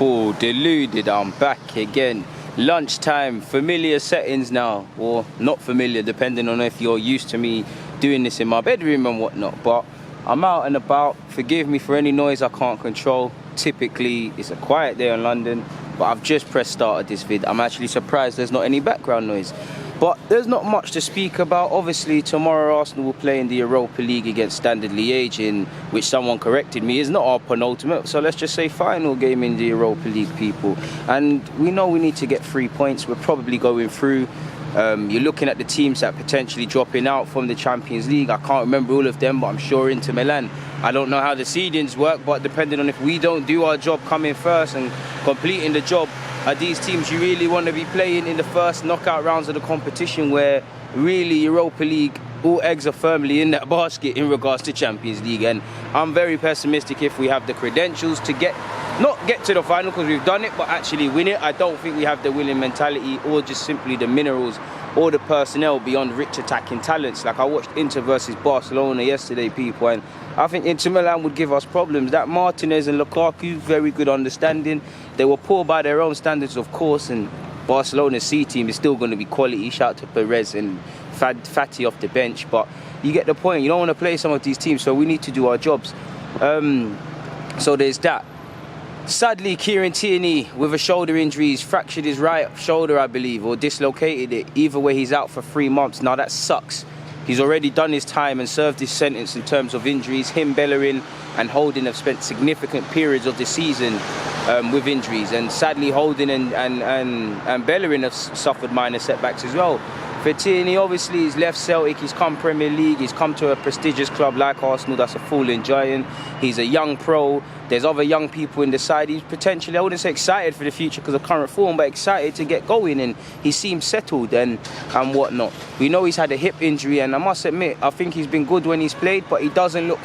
Liverpool, deluded, I'm back again. Lunchtime, familiar settings now, or not familiar, depending on if you're used to me doing this in my bedroom and whatnot. But I'm out and about. Forgive me for any noise I can't control. Typically, it's a quiet day in London, but I've just pressed start of this vid. I'm actually surprised there's not any background noise. But there's not much to speak about. Obviously, tomorrow Arsenal will play in the Europa League against Standard Liège, in which someone corrected me is not our penultimate. So let's just say final game in the Europa League, people. And we know we need to get 3 points. We're probably going through. You're looking at the teams that are potentially dropping out from the Champions League. I can't remember all of them, but I'm sure Inter Milan. I don't know how the seedings work, but depending on if we don't do our job coming first and completing the job, are these teams you really want to be playing in the first knockout rounds of the competition, where really Europa League, all eggs are firmly in that basket in regards to Champions League? And I'm very pessimistic if we have the credentials to not get to the final, because we've done it, but actually win it. I don't think we have the winning mentality or just simply the minerals or the personnel beyond rich attacking talents. Like, I watched Inter versus Barcelona yesterday, people, and I think Inter Milan would give us problems. That Martinez and Lukaku, very good understanding. They were poor by their own standards, of course, and Barcelona's C team is still going to be quality. Shout out to Perez and Fati off the bench, but you get the point. You don't want to play some of these teams, so we need to do our jobs. So there's that. Sadly, Kieran Tierney, with a shoulder injury, he's fractured his right shoulder, I believe, or dislocated it. Either way, he's out for 3 months. Now, that sucks. He's already done his time and served his sentence in terms of injuries. Him, Bellerin and Holding have spent significant periods of the season with injuries. And sadly, Holding and Bellerin have suffered minor setbacks as well. For Tierney, obviously, he's left Celtic, he's come Premier League, he's come to a prestigious club like Arsenal that's a falling giant. He's a young pro. There's other young people in the side. He's potentially, I wouldn't say excited for the future because of current form, but excited to get going, and he seems settled and whatnot. We know he's had a hip injury, and I must admit, I think he's been good when he's played, but he doesn't look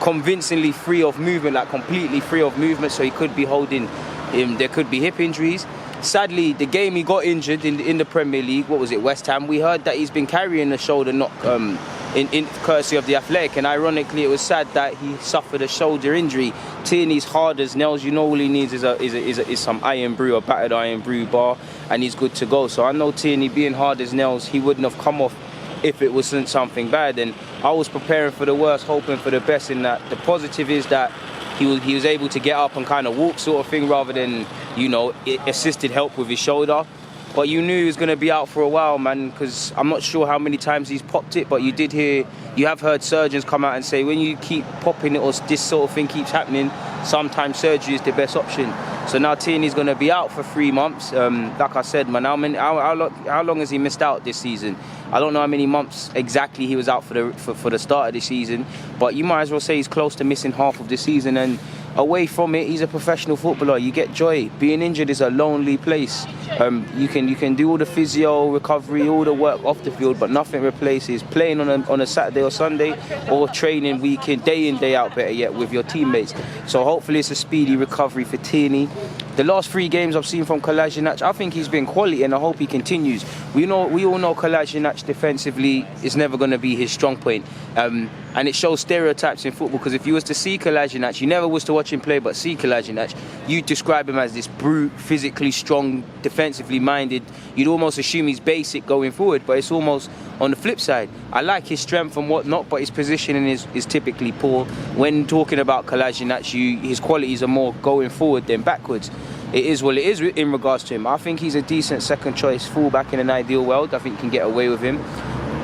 convincingly free of movement, like completely free of movement, so he could be holding him. There could be hip injuries. Sadly, the game he got injured in the Premier League, what was it, West Ham, we heard that he's been carrying a shoulder knock in courtesy of the Athletic, and ironically it was sad that he suffered a shoulder injury. Tierney's hard as nails. You know, all he needs is some iron brew, a battered iron brew bar, and he's good to go. So I know Tierney, being hard as nails, he wouldn't have come off if it wasn't something bad. And I was preparing for the worst, hoping for the best. In that, the positive is that he was able to get up and kind of walk, sort of thing, rather than, you know, assisted help with his shoulder. But you knew he was going to be out for a while, man, because I'm not sure how many times he's popped it, but you have heard surgeons come out and say when you keep popping it or this sort of thing keeps happening, sometimes surgery is the best option. So now Tierney's going to be out for 3 months. Like I said, man, how long has he missed out this season? I don't know how many months exactly he was out for the start of the season, but you might as well say he's close to missing half of the season. And away from it, he's a professional footballer. You get joy. Being injured is a lonely place. You can do all the physio, recovery, all the work off the field, but nothing replaces playing on a Saturday or Sunday, or training weekend, day in, day out, better yet, with your teammates. So hopefully it's a speedy recovery for Tierney. The last 3 games I've seen from Kolasinac, I think he's been quality, and I hope he continues. We all know Kolasinac defensively is never going to be his strong point. And it shows stereotypes in football, because if you was to see Kolasinac, you never was to watch him play, but see Kolasinac, you'd describe him as this brute, physically strong, defensively minded. You'd almost assume he's basic going forward, but it's almost on the flip side. I like his strength and whatnot, but his positioning is typically poor. When talking about Kolasinac, his qualities are more going forward than backwards. It is what it is in regards to him. I think he's a decent second choice fullback in an ideal world. I think you can get away with him.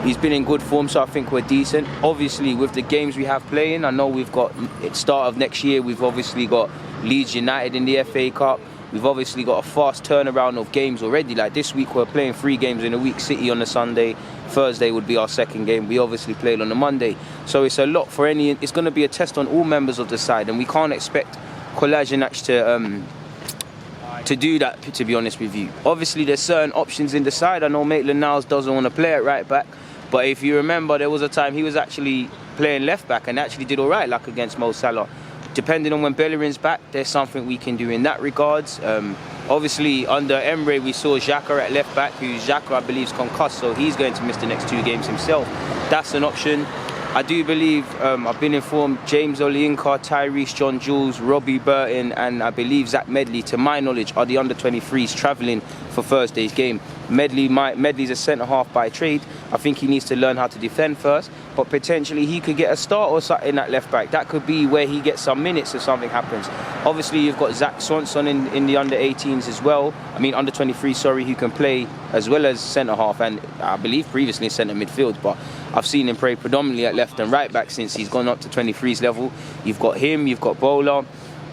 He's been in good form, so I think we're decent. Obviously, with the games we have playing, I know we've got, at start of next year, we've obviously got Leeds United in the FA Cup. We've obviously got a fast turnaround of games already. Like this week, we're playing 3 games in a week. City on the Sunday. Thursday would be our second game. We obviously played on the Monday. So it's a lot for any... It's going to be a test on all members of the side, and we can't expect Kolasinac to do that, to be honest with you. Obviously, there's certain options in the side. I know Maitland-Niles doesn't want to play at right back, but if you remember, there was a time he was actually playing left back and actually did all right, like against Mo Salah. Depending on when Bellerin's back, there's something we can do in that regards. Obviously, under Emery, we saw Xhaka at left back, who Xhaka, I believe, is concussed, so he's going to miss the next 2 games himself. That's an option. I do believe, I've been informed, James Olayinka, Tyrese John-Jules, Robbie Burton, and I believe Zach Medley, to my knowledge, are the under-23s travelling for Thursday's game. Medley's a centre-half by trade. I think he needs to learn how to defend first, but potentially he could get a start or something at left-back. That could be where he gets some minutes if something happens. Obviously, you've got Zach Swanson in the under-18s as well. I mean, under-23, sorry, who can play as well as centre-half, and I believe previously centre midfield, but I've seen him play predominantly at left and right back since he's gone up to 23s level. You've got him, you've got Bowler.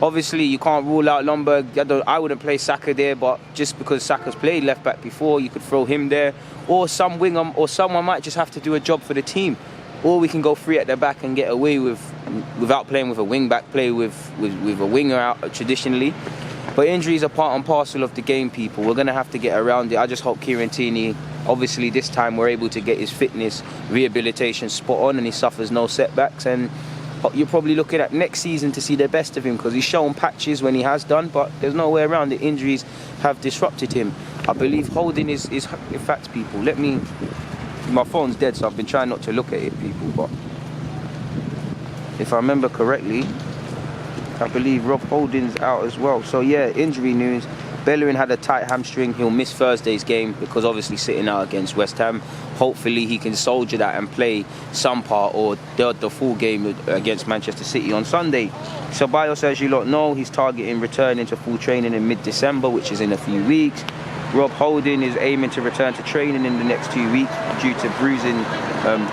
Obviously, you can't rule out Ljungberg. I wouldn't play Saka there, but just because Saka's played left back before, you could throw him there. Or some winger, or someone might just have to do a job for the team. Or we can go free at the back and get away without playing with a wing back, play with a winger out traditionally. But injuries are part and parcel of the game, people. We're going to have to get around it. I just hope Kieran Tierney, obviously this time we're able to get his fitness, rehabilitation spot on, and he suffers no setbacks. And you're probably looking at next season to see the best of him, because he's shown patches when he has done, but there's no way around it. Injuries have disrupted him. I believe holding is in fact, people, my phone's dead, so I've been trying not to look at it, people, but if I remember correctly, I believe Rob Holding's out as well. So yeah, injury news. Bellerin had a tight hamstring. He'll miss Thursday's game because obviously sitting out against West Ham. Hopefully he can soldier that and play some part or the full game against Manchester City on Sunday. Ceballos, as you lot know, he's targeting returning to full training in mid-December, which is in a few weeks. Rob Holding is aiming to return to training in the next 2 weeks due to bruising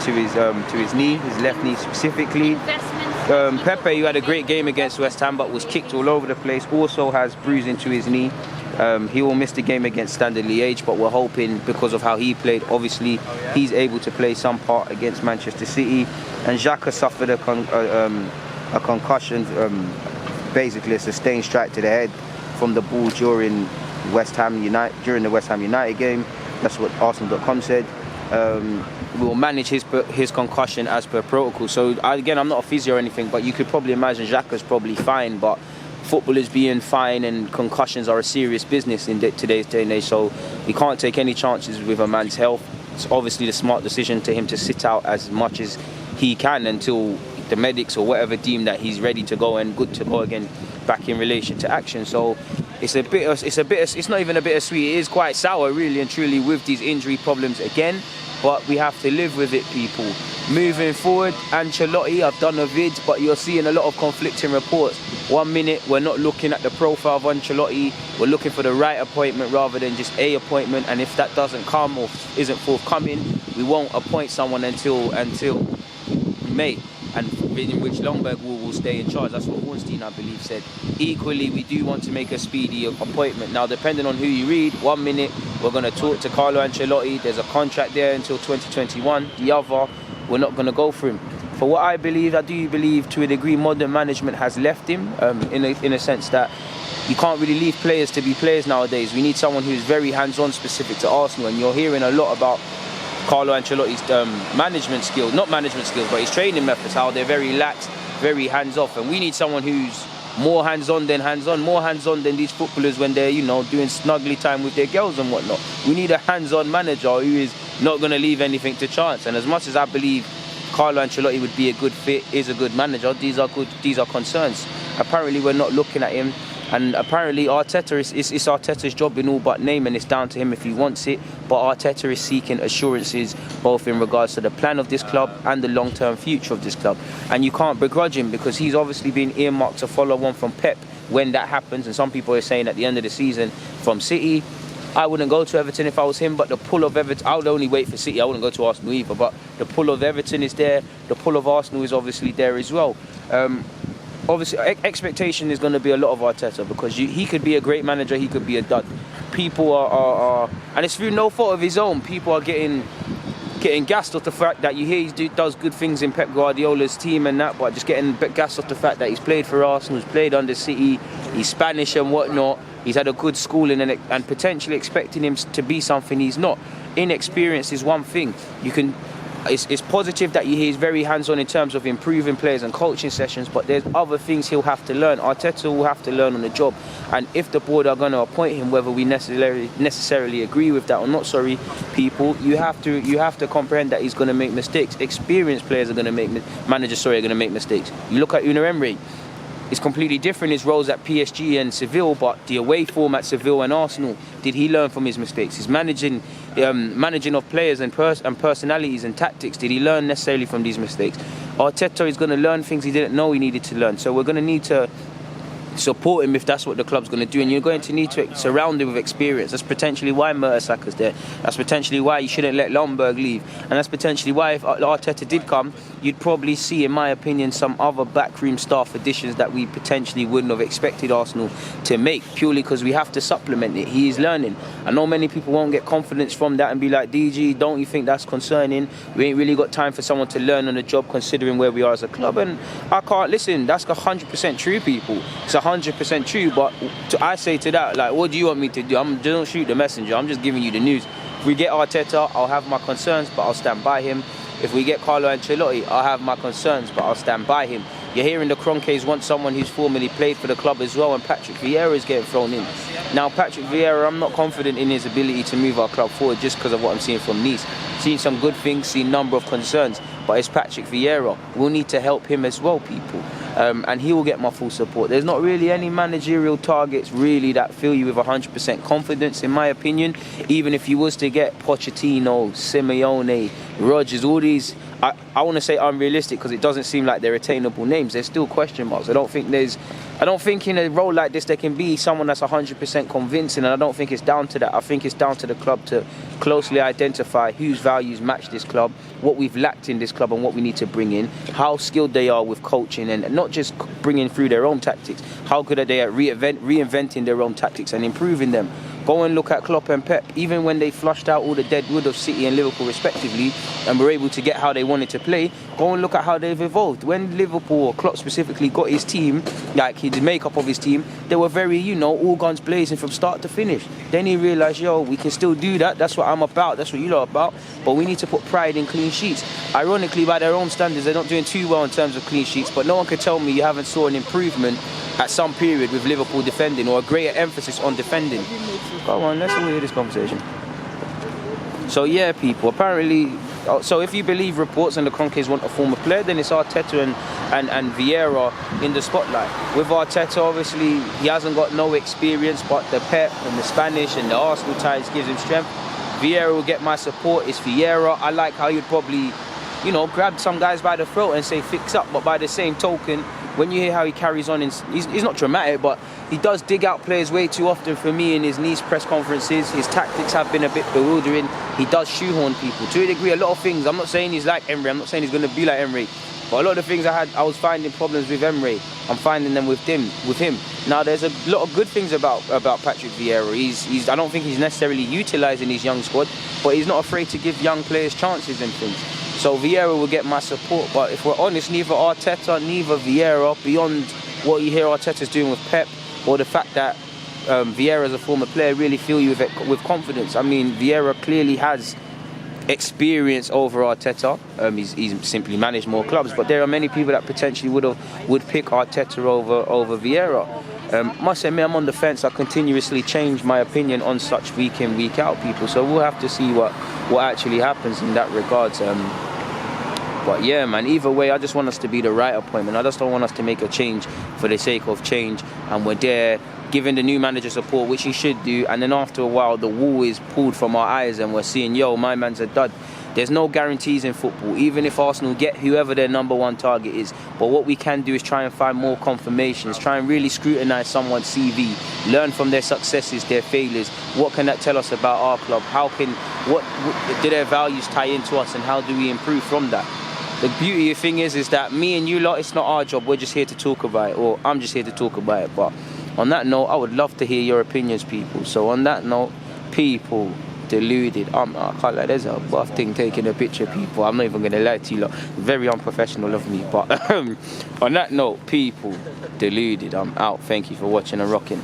to his knee, his left knee specifically. Pepe, who had a great game against West Ham but was kicked all over the place, also has bruising to his knee. He will miss the game against Standard Liège, but we're hoping, because of how he played, obviously he's able to play some part against Manchester City. And Xhaka suffered a concussion, basically a sustained strike to the head from the ball during the West Ham United game. That's what Arsenal.com said. Will manage his concussion as per protocol. So again, I'm not a physio or anything, but you could probably imagine Xhaka's probably fine, but footballers being fine and concussions are a serious business in today's day and age, so you can't take any chances with a man's health. It's obviously the smart decision to him to sit out as much as he can until the medics or whatever deem that he's ready to go and good to go again back in relation to action. So it's not even a bittersweet, it is quite sour really and truly with these injury problems again, but we have to live with it, people. Moving forward, Ancelotti, I've done a vid, but you're seeing a lot of conflicting reports. 1 minute, we're not looking at the profile of Ancelotti, we're looking for the right appointment rather than just a appointment, and if that doesn't come or isn't forthcoming, we won't appoint someone until May, and in which Ljungberg will stay in charge. That's what Ornstein, I believe, said. Equally, we do want to make a speedy appointment. Now, depending on who you read, 1 minute, we're going to talk to Carlo Ancelotti. There's a contract there until 2021. The other, we're not going to go for him. For what I do believe to a degree modern management has left him, in a sense that you can't really leave players to be players nowadays. We need someone who's very hands-on, specific to Arsenal, and you're hearing a lot about Carlo Ancelotti's not management skills, but his training methods, how they're very lax, very hands-off, and we need someone who's more hands-on than these footballers when they're, doing snuggly time with their girls and whatnot. We need a hands-on manager who is not going to leave anything to chance, and as much as I believe Carlo Ancelotti would be a good fit, is a good manager, these are concerns. Apparently we're not looking at him, and apparently Arteta it's Arteta's job in all but name, and it's down to him if he wants it, but Arteta is seeking assurances both in regards to the plan of this club and the long-term future of this club, and you can't begrudge him because he's obviously been earmarked to follow on from Pep when that happens, and some people are saying at the end of the season from City. I wouldn't go to Everton if I was him, but the pull of Everton, I would only wait for City. I wouldn't go to Arsenal either, but the pull of Everton is there. The pull of Arsenal is obviously there as well. Obviously, expectation is going to be a lot of Arteta because he could be a great manager, he could be a dud. People are and it's through no fault of his own, people are getting gassed off the fact that you hear he does good things in Pep Guardiola's team and that, but just getting gassed off the fact that he's played for Arsenal, he's played under City, he's Spanish and whatnot. He's had a good schooling and potentially expecting him to be something he's not. Inexperience is one thing. You can it's positive that he's very hands-on in terms of improving players and coaching sessions, but there's other things he'll have to learn. Arteta will have to learn on the job, and if the board are going to appoint him, whether we necessarily agree with that or not, sorry, people, you have to comprehend that he's going to make mistakes. Experienced players are going to make managers, are going to make mistakes. You look at UNAI Emery. It's completely different, his roles at PSG and Seville, but the away form at Seville and Arsenal, did he learn from his mistakes? His managing of players and personalities and tactics, did he learn necessarily from these mistakes? Arteta is going to learn things he didn't know he needed to learn, so we're going to need to support him if that's what the club's going to do, and you're going to need to surround him with experience. That's potentially why Mertesacker's there. That's potentially why you shouldn't let LJUNGBERG leave, and that's potentially why if Arteta did come, you'd probably see, in my opinion, some other backroom staff additions that we potentially wouldn't have expected Arsenal to make, purely because we have to supplement it. He is learning. I know many people won't get confidence from that and be like, DG, don't you think that's concerning? We ain't really got time for someone to learn on the job considering where we are as a club. And I can't listen, that's 100% true, people. It's 100% true, but I say to that, like, what do you want me to do? Don't shoot the messenger, I'm just giving you the news. If we get Arteta, I'll have my concerns, but I'll stand by him. If we get Carlo Ancelotti, I'll have my concerns, but I'll stand by him. You're hearing the Kroenkes want someone who's formerly played for the club as well, and Patrick Vieira is getting thrown in. Now, Patrick Vieira, I'm not confident in his ability to move our club forward just because of what I'm seeing from Nice. Seen some good things, seen a number of concerns, but it's Patrick Vieira. We'll need to help him as well, people. And he will get my full support. There's not really any managerial targets really that fill you with 100% confidence, in my opinion. Even if you was to get Pochettino, Simeone, Rodgers, all these, I want to say unrealistic because it doesn't seem like they're attainable names. There's still question marks. I don't think in a role like this there can be someone that's 100% convincing, and I don't think it's down to that. I think it's down to the club to closely identify whose values match this club, what we've lacked in this club and what we need to bring in, how skilled they are with coaching and not just bringing through their own tactics, how good are they at reinventing their own tactics and improving them. Go and look at Klopp and Pep. Even when they flushed out all the dead wood of City and Liverpool respectively and were able to get how they wanted to play, go and look at how they've evolved. When Liverpool, or Klopp specifically, got his team, like the makeup of his team, they were very, all guns blazing from start to finish. Then he realised, we can still do that. That's what I'm about. That's what you lot are about. But we need to put pride in clean sheets. Ironically, by their own standards, they're not doing too well in terms of clean sheets, but no one could tell me you haven't saw an improvement at some period with Liverpool defending, or a greater emphasis on defending. Come on, let's all hear this conversation. So yeah, people, apparently, so if you believe reports and the Kroenkes want a former player, then it's Arteta and Vieira in the spotlight. With Arteta, obviously, he hasn't got no experience, but the Pep and the Spanish and the Arsenal ties gives him strength. Vieira will get my support. It's Vieira. I like how you'd probably, grab some guys by the throat and say fix up, but by the same token, when you hear how he carries on, he's not dramatic, but he does dig out players way too often for me in his Nice press conferences. His tactics have been a bit bewildering. He does shoehorn people. To a degree, a lot of things, I'm not saying he's like Emery, I'm not saying he's going to be like Emery, but a lot of the things I was finding problems with Emery, I'm finding them with him. Now, there's a lot of good things about Patrick Vieira. I don't think he's necessarily utilising his young squad, but he's not afraid to give young players chances and things. So Vieira will get my support, but if we're honest, neither Arteta, neither Vieira, beyond what you hear Arteta's doing with Pep, or the fact that Vieira as a former player really fill you with confidence. I mean, Vieira clearly has experience over Arteta. He's simply managed more clubs, but there are many people that potentially would pick Arteta over Vieira. Must admit, I'm on the fence. I continuously change my opinion on such week in, week out, people. So we'll have to see what actually happens in that regards. But yeah, man, either way, I just want us to be the right appointment. I just don't want us to make a change for the sake of change, and we're there giving the new manager support, which he should do, and then after a while the wool is pulled from our eyes and we're seeing, my man's a dud. There's no guarantees in football, even if Arsenal get whoever their #1 target is. But what we can do is try and find more confirmations, try and really scrutinise someone's CV, learn from their successes, their failures. What can that tell us about our club? What do their values tie into us, and how do we improve from that? The beauty of the thing is that me and you lot, it's not our job. We're just here to talk about it, or I'm just here to talk about it. But on that note, I would love to hear your opinions, people. So on that note, people, Deluded. I can't lie, there's a buff thing taking a picture, people. I'm not even going to lie to you lot. Very unprofessional of me. But on that note, people, Deluded. I'm out. Thank you for watching and rocking.